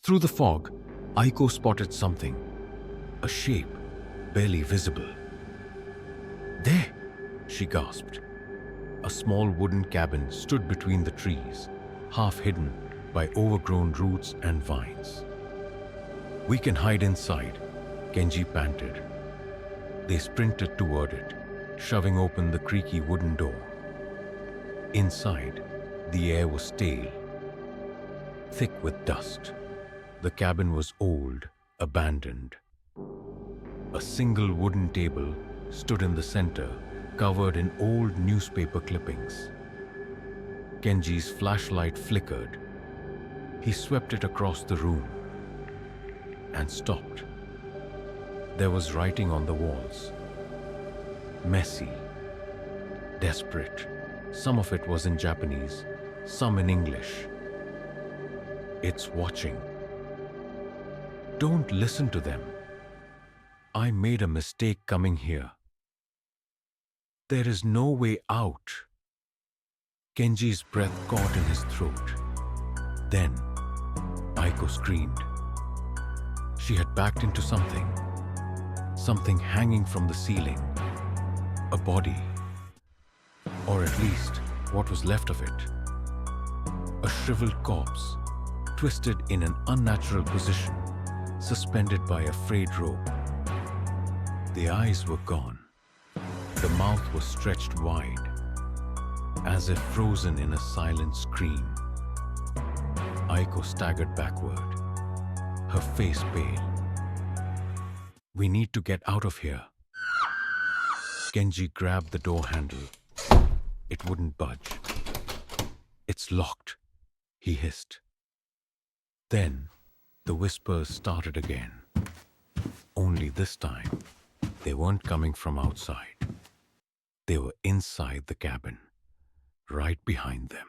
Through the fog, Aiko spotted something, a shape barely visible. There, she gasped. A small wooden cabin stood between the trees, half hidden by overgrown roots and vines. "We can hide inside," Kenji panted. They sprinted toward it, shoving open the creaky wooden door. Inside, the air was stale, thick with dust. The cabin was old, abandoned. A single wooden table stood in the center, covered in old newspaper clippings. Kenji's flashlight flickered. He swept it across the room and stopped. There was writing on the walls. Messy, desperate. Some of it was in Japanese, some in English. "It's watching. Don't listen to them. I made a mistake coming here. There is no way out." Kenji's breath caught in his throat. Then, Aiko screamed. She had backed into something hanging from the ceiling. A body. Or at least, what was left of it. A shriveled corpse, twisted in an unnatural position, suspended by a frayed rope. The eyes were gone. The mouth was stretched wide, as if frozen in a silent scream. Aiko staggered backward, her face pale. "We need to get out of here." Kenji grabbed the door handle. It wouldn't budge. "It's locked," he hissed. Then, the whispers started again. Only this time, they weren't coming from outside. They were inside the cabin, right behind them.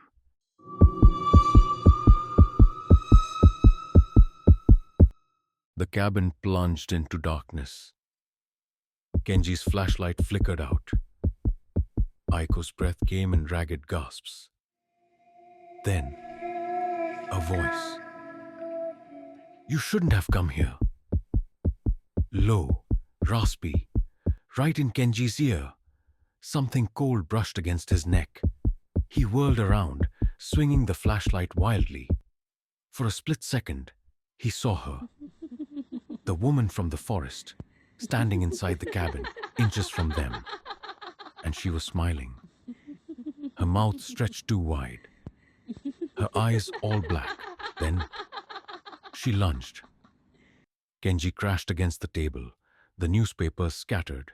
The cabin plunged into darkness. Kenji's flashlight flickered out. Aiko's breath came in ragged gasps. Then, a voice. "You shouldn't have come here." Low, raspy, right in Kenji's ear. Something cold brushed against his neck. He whirled around, swinging the flashlight wildly. For a split second, he saw her. The woman from the forest, standing inside the cabin, inches from them. And she was smiling. Her mouth stretched too wide. Her eyes all black. Then, she lunged. Kenji crashed against the table. The newspapers scattered.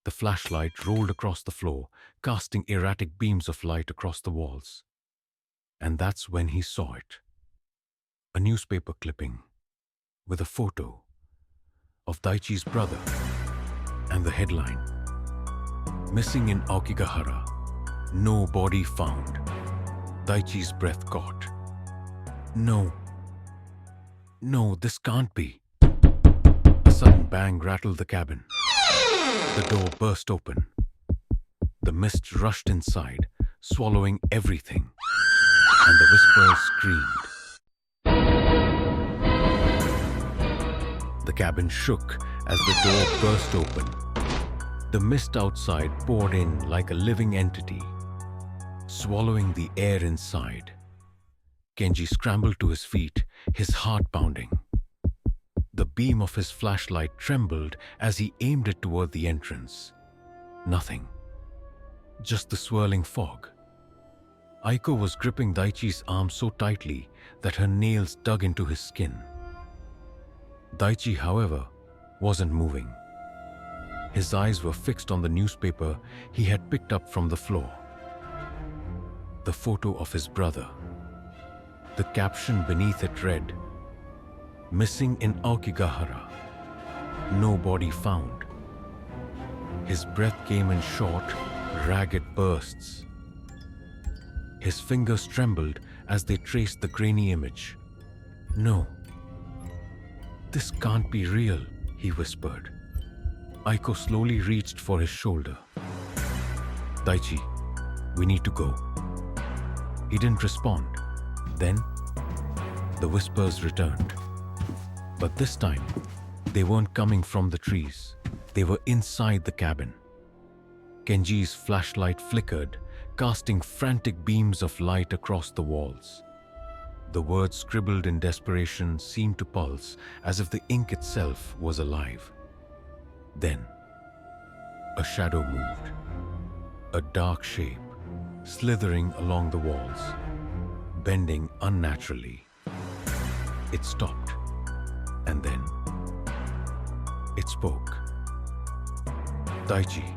The flashlight rolled across the floor, casting erratic beams of light across the walls. And that's when he saw it. A newspaper clipping with a photo of Daichi's brother and the headline, "Missing in Aokigahara. No body found." Daichi's breath caught. No, this can't be." A sudden bang rattled the cabin. The door burst open. The mist rushed inside, swallowing everything, and the whispers screamed. The cabin shook as the door burst open. The mist outside poured in like a living entity, swallowing the air inside. Kenji scrambled to his feet, his heart pounding. The beam of his flashlight trembled as he aimed it toward the entrance. Nothing. Just the swirling fog. Aiko was gripping Daichi's arm so tightly that her nails dug into his skin. Daichi, however, wasn't moving. His eyes were fixed on the newspaper he had picked up from the floor. The photo of his brother. The caption beneath it read, "Missing in Aokigahara. No body found." His breath came in short, ragged bursts. His fingers trembled as they traced the grainy image. "No. This can't be real," he whispered. Aiko slowly reached for his shoulder. Daichi, we need to go. He didn't respond. Then, the whispers returned. But this time, they weren't coming from the trees. They were inside the cabin. Kenji's flashlight flickered, casting frantic beams of light across the walls. The words scribbled in desperation seemed to pulse as if the ink itself was alive. Then, a shadow moved. A dark shape, slithering along the walls, bending unnaturally. It stopped, and then it spoke. Daichi.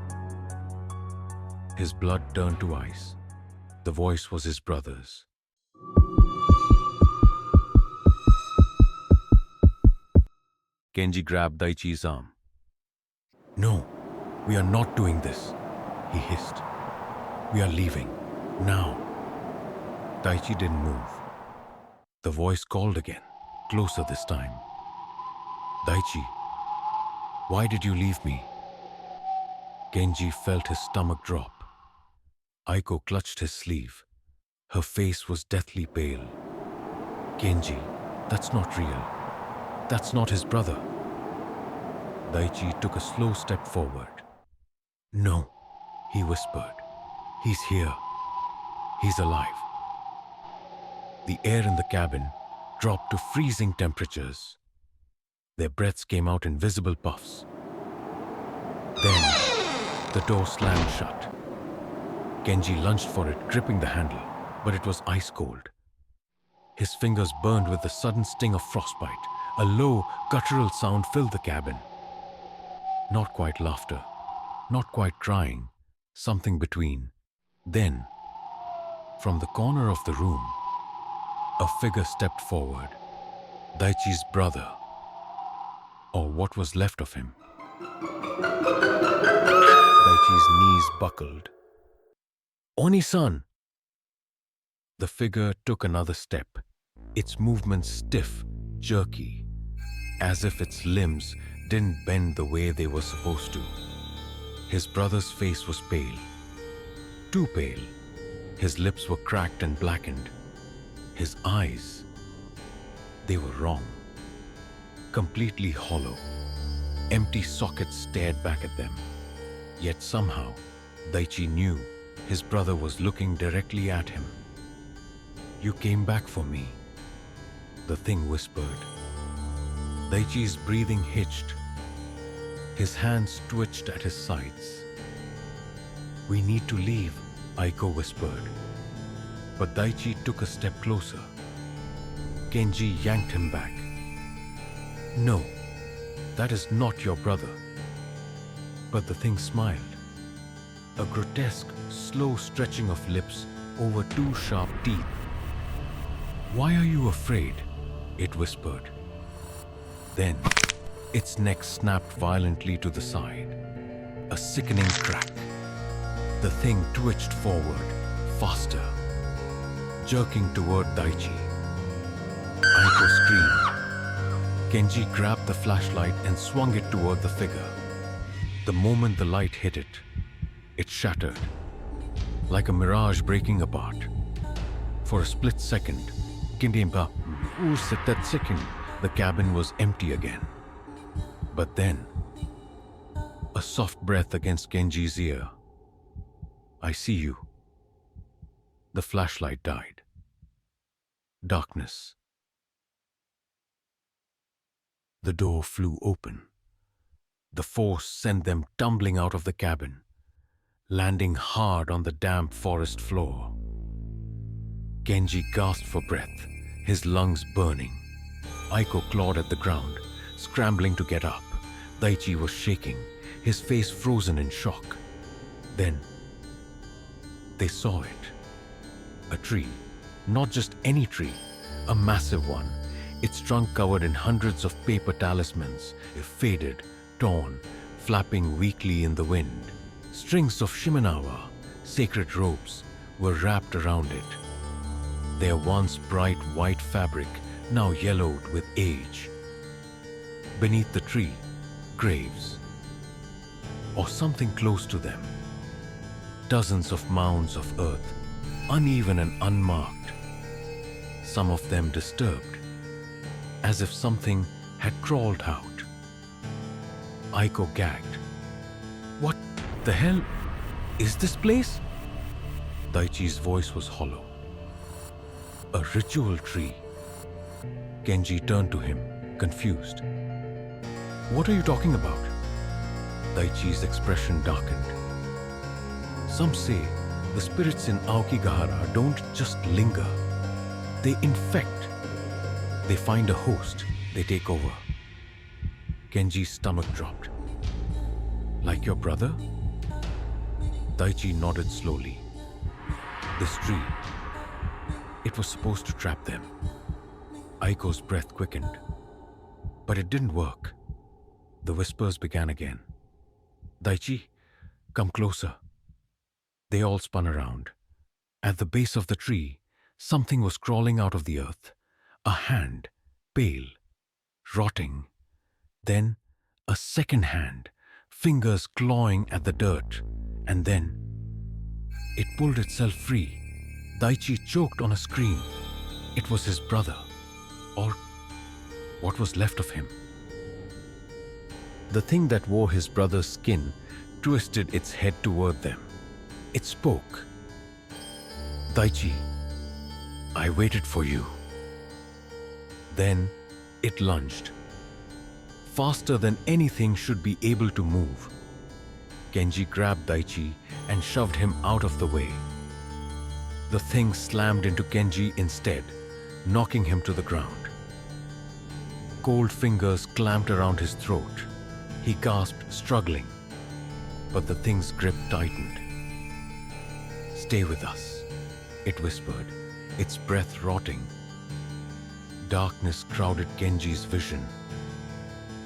His blood turned to ice. The voice was his brother's. Kenji grabbed Daichi's arm. No, we are not doing this, he hissed. We are leaving, now. Daichi didn't move. The voice called again, closer this time. Daichi, why did you leave me? Kenji felt his stomach drop. Aiko clutched his sleeve. Her face was deathly pale. Kenji, that's not real. That's not his brother. Daichi took a slow step forward. No, he whispered. He's here. He's alive. The air in the cabin dropped to freezing temperatures. Their breaths came out in visible puffs. Then, the door slammed shut. Kenji lunged for it, gripping the handle, but it was ice cold. His fingers burned with the sudden sting of frostbite. A low, guttural sound filled the cabin. Not quite laughter, not quite crying, something between. Then, from the corner of the room, a figure stepped forward. Daichi's brother, or what was left of him. Daichi's knees buckled. Oni-san! The figure took another step, its movements stiff, jerky, as if its limbs didn't bend the way they were supposed to. His brother's face was pale, too pale. His lips were cracked and blackened. His eyes, they were wrong, completely hollow. Empty sockets stared back at them. Yet somehow, Daichi knew his brother was looking directly at him. You came back for me, the thing whispered. Daichi's breathing hitched. His hands twitched at his sides. We need to leave, Aiko whispered. But Daichi took a step closer. Kenji yanked him back. No, that is not your brother. But the thing smiled. A grotesque, slow stretching of lips over two sharp teeth. Why are you afraid? It whispered. Then, its neck snapped violently to the side. A sickening crack. The thing twitched forward, faster, jerking toward Daichi. Aiko screamed. Kenji grabbed the flashlight and swung it toward the figure. The moment the light hit it, it shattered, like a mirage breaking apart. For a split second, the cabin was empty again. But then, a soft breath against Kenji's ear. I see you. The flashlight died. Darkness. The door flew open. The force sent them tumbling out of the cabin, landing hard on the damp forest floor. Kenji gasped for breath, his lungs burning. Aiko clawed at the ground, scrambling to get up. Daichi was shaking, his face frozen in shock. Then, they saw it. A tree. Not just any tree, a massive one. Its trunk covered in hundreds of paper talismans, faded, torn, flapping weakly in the wind. Strings of shimenawa, sacred ropes, were wrapped around it. Their once bright white fabric now yellowed with age. Beneath the tree, graves. or something close to them. Dozens of mounds of earth, uneven and unmarked, some of them disturbed, as if something had crawled out. Aiko gagged. What the hell is this place? Daichi's voice was hollow. A ritual tree. Kenji turned to him, confused. What are you talking about? Daichi's expression darkened. Some say the spirits in Aokigahara don't just linger. They infect. They find a host, they take over. Kenji's stomach dropped. Like your brother? Daichi nodded slowly. This tree, it was supposed to trap them. Aiko's breath quickened. But it didn't work. The whispers began again. Daichi, come closer. They all spun around. At the base of the tree, something was crawling out of the earth. A hand, pale, rotting. Then, a second hand, fingers clawing at the dirt. And then, it pulled itself free. Daichi choked on a scream. It was his brother, or what was left of him. The thing that wore his brother's skin twisted its head toward them. It spoke. Daichi, I waited for you. Then it lunged. Faster than anything should be able to move. Kenji grabbed Daichi and shoved him out of the way. The thing slammed into Kenji instead, knocking him to the ground. Cold fingers clamped around his throat. He gasped, struggling. But the thing's grip tightened. Stay with us, it whispered, its breath rotting. Darkness crowded Kenji's vision.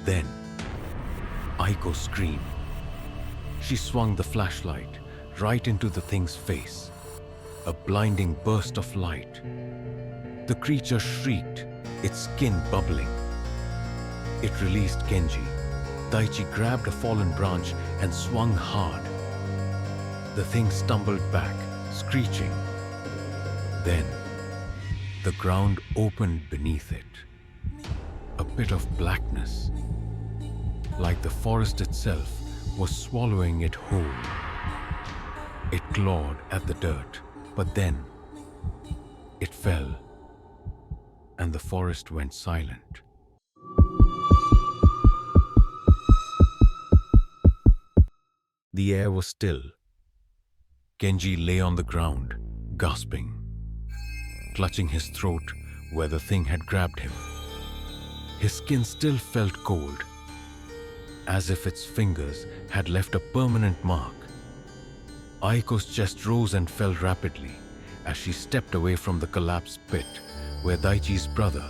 Then, Aiko screamed. She swung the flashlight right into the thing's face. A blinding burst of light. The creature shrieked, its skin bubbling. It released Kenji. Daichi grabbed a fallen branch and swung hard. The thing stumbled back, screeching. Then, the ground opened beneath it. A pit of blackness, like the forest itself was swallowing it whole. It clawed at the dirt, but then it fell, and the forest went silent. The air was still. Kenji lay on the ground, gasping, clutching his throat where the thing had grabbed him. His skin still felt cold, as if its fingers had left a permanent mark. Aiko's chest rose and fell rapidly as she stepped away from the collapsed pit where Daichi's brother,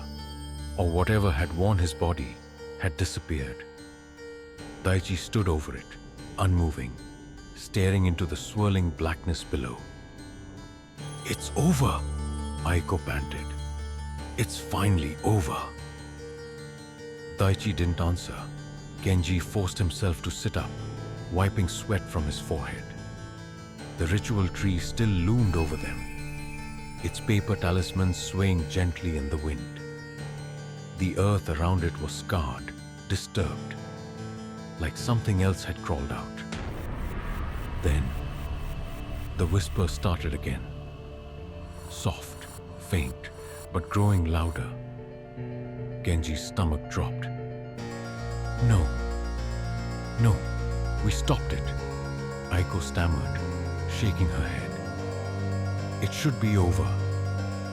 or whatever had worn his body, had disappeared. Daichi stood over it, unmoving, staring into the swirling blackness below. It's over, Aiko panted. It's finally over. Daichi didn't answer. Kenji forced himself to sit up, wiping sweat from his forehead. The ritual tree still loomed over them, its paper talisman swaying gently in the wind. The earth around it was scarred, disturbed, like something else had crawled out. Then, the whisper started again. Soft, faint, but growing louder. Kenji's stomach dropped. No, we stopped it, Aiko stammered, shaking her head. It should be over.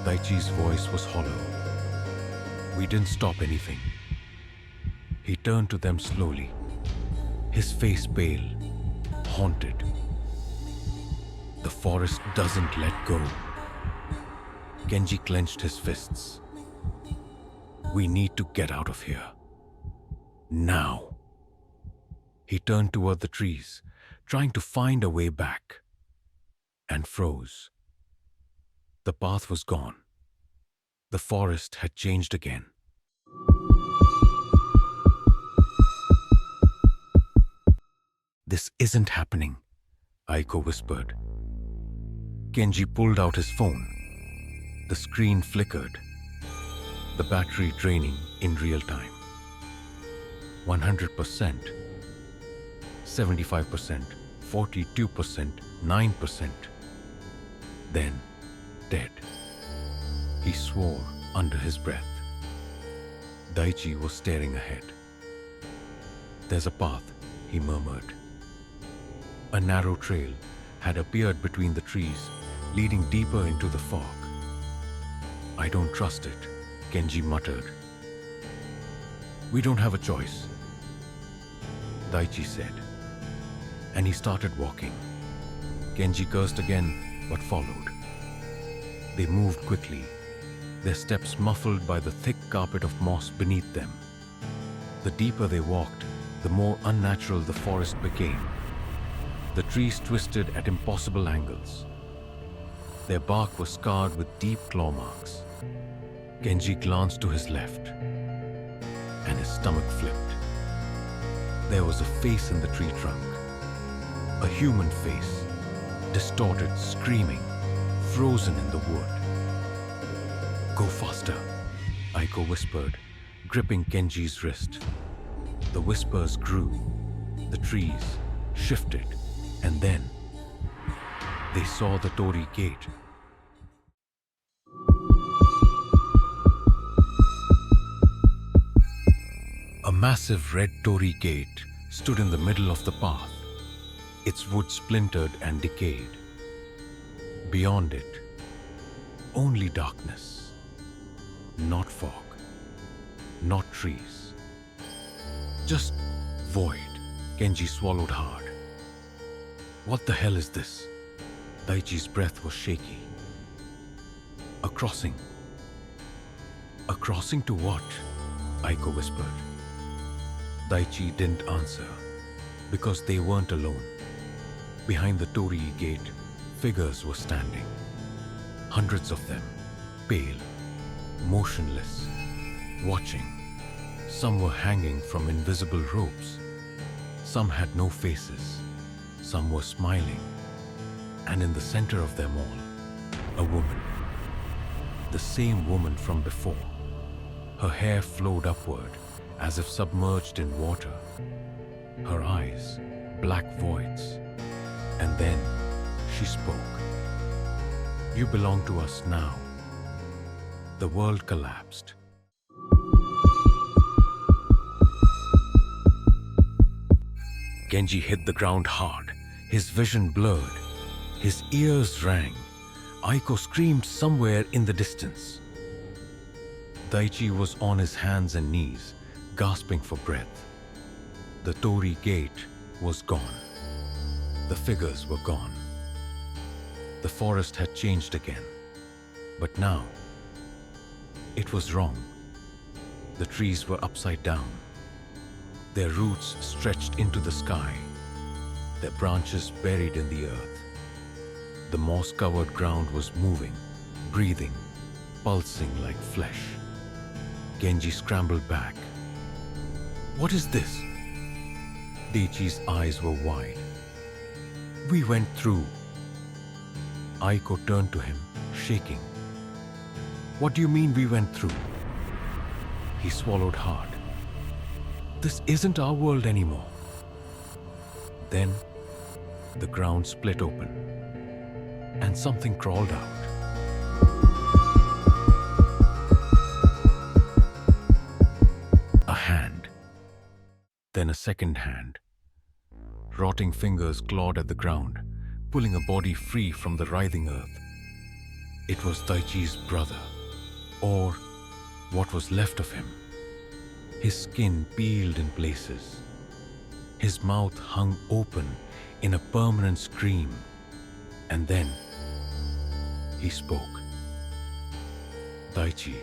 Daichi's voice was hollow. We didn't stop anything. He turned to them slowly, his face pale, haunted. The forest doesn't let go. Kenji clenched his fists. We need to get out of here. Now. He turned toward the trees, trying to find a way back, and froze. The path was gone. The forest had changed again. This isn't happening, Aiko whispered. Kenji pulled out his phone. The screen flickered, the battery draining in real time. 100%, 75%, 42%, 9%. Then, dead. He swore under his breath. Daichi was staring ahead. There's a path, he murmured. A narrow trail had appeared between the trees, leading deeper into the fog. I don't trust it, Kenji muttered. We don't have a choice, Daichi said, and he started walking. Kenji cursed again, but followed. They moved quickly, their steps muffled by the thick carpet of moss beneath them. The deeper they walked, the more unnatural the forest became. The trees twisted at impossible angles. Their bark was scarred with deep claw marks. Kenji glanced to his left, and his stomach flipped. There was a face in the tree trunk. A human face, distorted, screaming, frozen in the wood. Go faster, Aiko whispered, gripping Kenji's wrist. The whispers grew, the trees shifted, and then they saw the torii gate. A massive red torii gate stood in the middle of the path, its wood splintered and decayed. Beyond it, only darkness, not fog, not trees. Just void. Kenji swallowed hard. What the hell is this? Daichi's breath was shaky. A crossing. A crossing to what? Aiko whispered. Daichi didn't answer, because they weren't alone. Behind the torii gate, figures were standing. Hundreds of them, pale, motionless, watching. Some were hanging from invisible ropes. Some had no faces. Some were smiling. And in the center of them all, a woman. The same woman from before. Her hair flowed upward, as if submerged in water. Her eyes, black voids. And then she spoke. You belong to us now. The world collapsed. Kenji hit the ground hard, his vision blurred. His ears rang. Aiko screamed somewhere in the distance. Daichi was on his hands and knees, gasping for breath. The torii gate was gone. The figures were gone. The forest had changed again. But now, it was wrong. The trees were upside down. Their roots stretched into the sky, their branches buried in the earth. The moss-covered ground was moving, breathing, pulsing like flesh. Kenji scrambled back. What is this? Daichi's eyes were wide. We went through. Aiko turned to him, shaking. What do you mean we went through? He swallowed hard. This isn't our world anymore. Then, the ground split open, and something crawled out. A hand. Then a second hand. Rotting fingers clawed at the ground, pulling a body free from the writhing earth. It was Daichi's brother, or what was left of him. His skin peeled in places. His mouth hung open in a permanent scream. And then, he spoke. Daichi,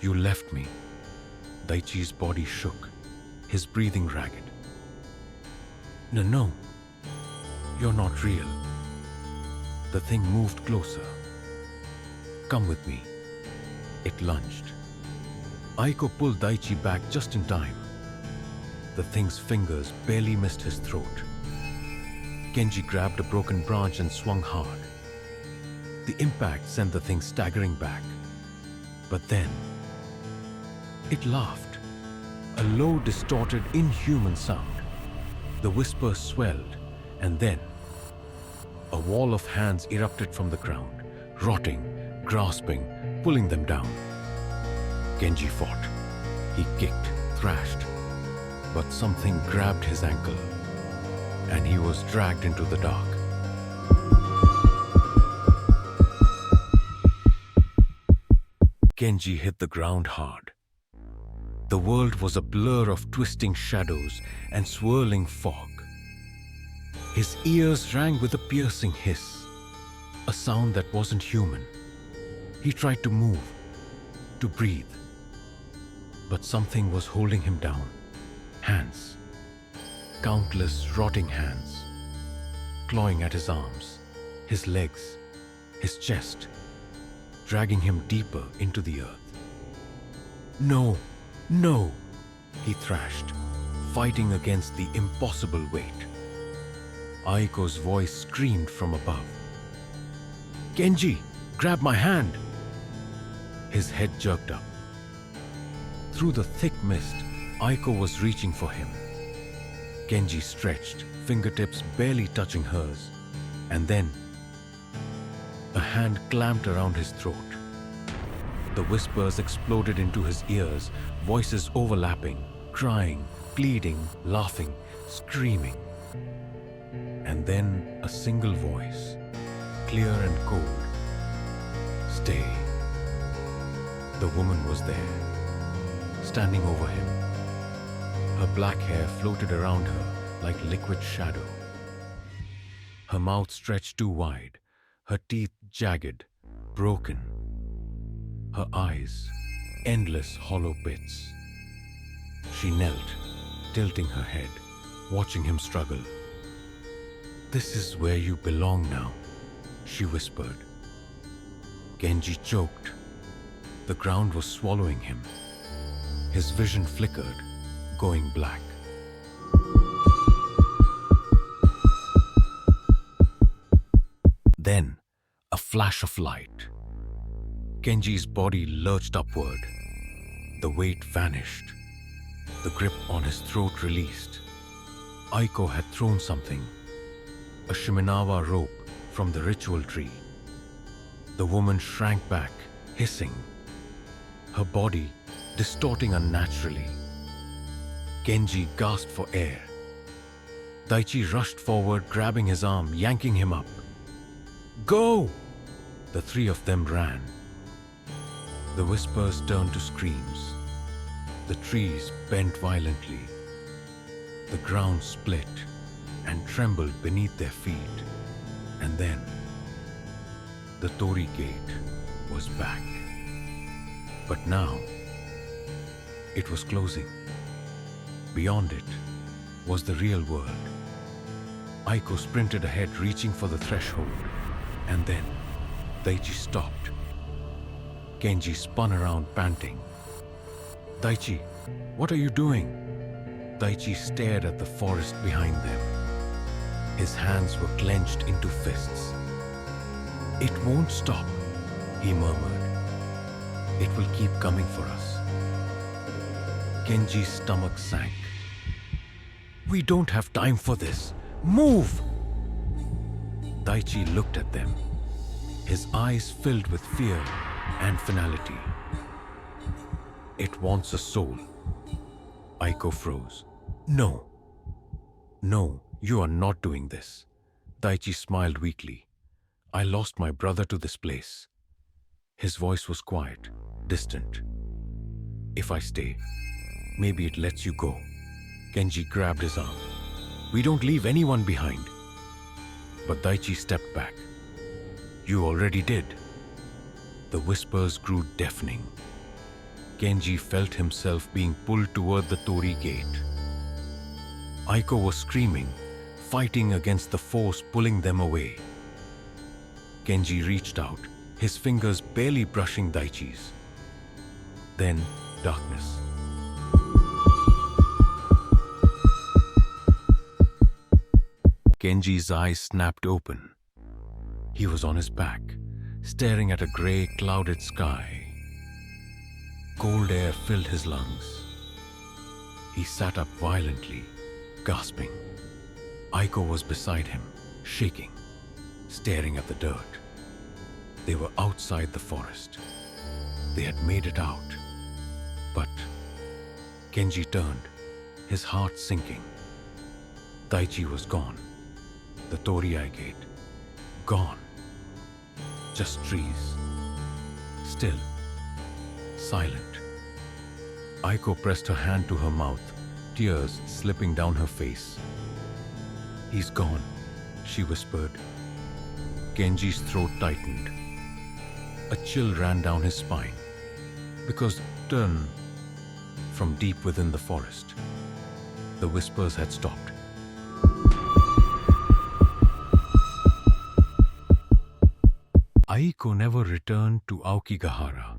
you left me. Daichi's body shook, his breathing ragged. No, you're not real. The thing moved closer. Come with me. It lunged. Aiko pulled Daichi back just in time. The thing's fingers barely missed his throat. Genji grabbed a broken branch and swung hard. The impact sent the thing staggering back. But then, it laughed. A low, distorted, inhuman sound. The whispers swelled, and then a wall of hands erupted from the ground, rotting, grasping, pulling them down. Genji fought. He kicked, thrashed, but something grabbed his ankle, and he was dragged into the dark. Genji hit the ground hard. The world was a blur of twisting shadows and swirling fog. His ears rang with a piercing hiss, a sound that wasn't human. He tried to move, to breathe, but something was holding him down. Hands, countless rotting hands, clawing at his arms, his legs, his chest, dragging him deeper into the earth. No, no, he thrashed, fighting against the impossible weight. Aiko's voice screamed from above. Genji, grab my hand! His head jerked up. Through the thick mist, Aiko was reaching for him. Genji stretched, fingertips barely touching hers, and then a hand clamped around his throat. The whispers exploded into his ears, voices overlapping, crying, pleading, laughing, screaming. And then a single voice, clear and cold. Stay. The woman was there, standing over him. Her black hair floated around her like liquid shadow. Her mouth stretched too wide, her teeth jagged, broken. Her eyes, endless hollow pits. She knelt, tilting her head, watching him struggle. This is where you belong now, she whispered. Genji choked. The ground was swallowing him. His vision flickered, going black. Then, a flash of light. Genji's body lurched upward. The weight vanished. The grip on his throat released. Aiko had thrown something. A Shimenawa rope from the ritual tree. The woman shrank back, hissing. Her body distorting unnaturally. Genji gasped for air. Daichi rushed forward, grabbing his arm, yanking him up. Go! The three of them ran. The whispers turned to screams. The trees bent violently. The ground split and trembled beneath their feet. And then, the Torii Gate was back. But now, it was closing. Beyond it was the real world. Aiko sprinted ahead, reaching for the threshold. And then, Daichi stopped. Genji spun around, panting. Daichi, what are you doing? Daichi stared at the forest behind them. His hands were clenched into fists. It won't stop, he murmured. It will keep coming for us. Genji's stomach sank. We don't have time for this. Move! Daichi looked at them, his eyes filled with fear and finality. It wants a soul. Aiko froze. No. No, you are not doing this. Daichi smiled weakly. I lost my brother to this place. His voice was quiet, distant. If I stay, maybe it lets you go. Genji grabbed his arm. We don't leave anyone behind. But Daichi stepped back. You already did. The whispers grew deafening. Genji felt himself being pulled toward the Torii Gate. Aiko was screaming, fighting against the force pulling them away. Genji reached out, his fingers barely brushing Daichi's. Then, darkness. Genji's eyes snapped open. He was on his back, staring at a grey, clouded sky. Cold air filled his lungs. He sat up violently, gasping. Aiko was beside him, shaking, staring at the dirt. They were outside the forest. They had made it out. But Genji turned, his heart sinking. Daichi was gone. The Toriai gate, gone. Just trees. Still. Silent. Aiko pressed her hand to her mouth, tears slipping down her face. "He's gone," she whispered. Genji's throat tightened. A chill ran down his spine. Because turn from deep within the forest, the whispers had stopped. Aiko never returned to Aokigahara.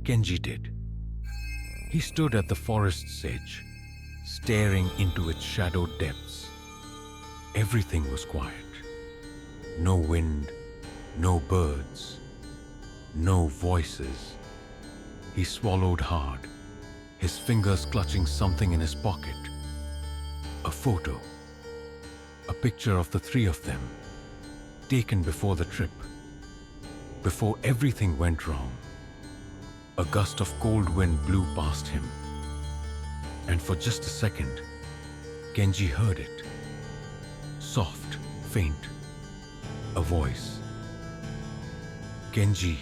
Genji did. He stood at the forest's edge, staring into its shadowed depths. Everything was quiet. No wind, no birds, no voices. He swallowed hard, his fingers clutching something in his pocket. A photo. A picture of the three of them, taken before the trip. Before everything went wrong. A gust of cold wind blew past him. And for just a second, Genji heard it. Soft, faint. A voice. Genji.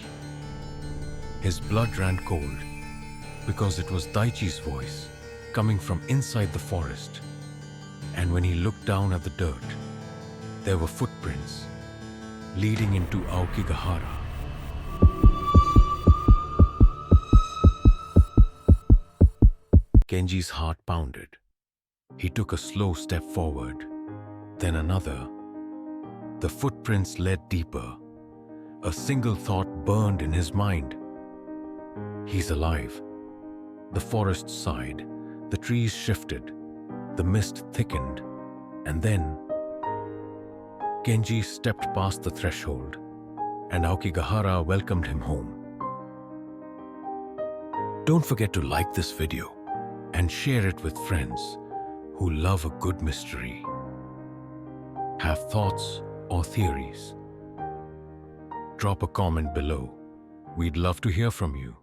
His blood ran cold because it was Daichi's voice coming from inside the forest. And when he looked down at the dirt, there were footprints leading into Aokigahara. Genji's heart pounded. He took a slow step forward, then another. The footprints led deeper. A single thought burned in his mind. He's alive. The forest sighed, the trees shifted, the mist thickened, and then Genji stepped past the threshold, and Aokigahara welcomed him home. Don't forget to like this video and share it with friends who love a good mystery. Have thoughts or theories? Drop a comment below. We'd love to hear from you.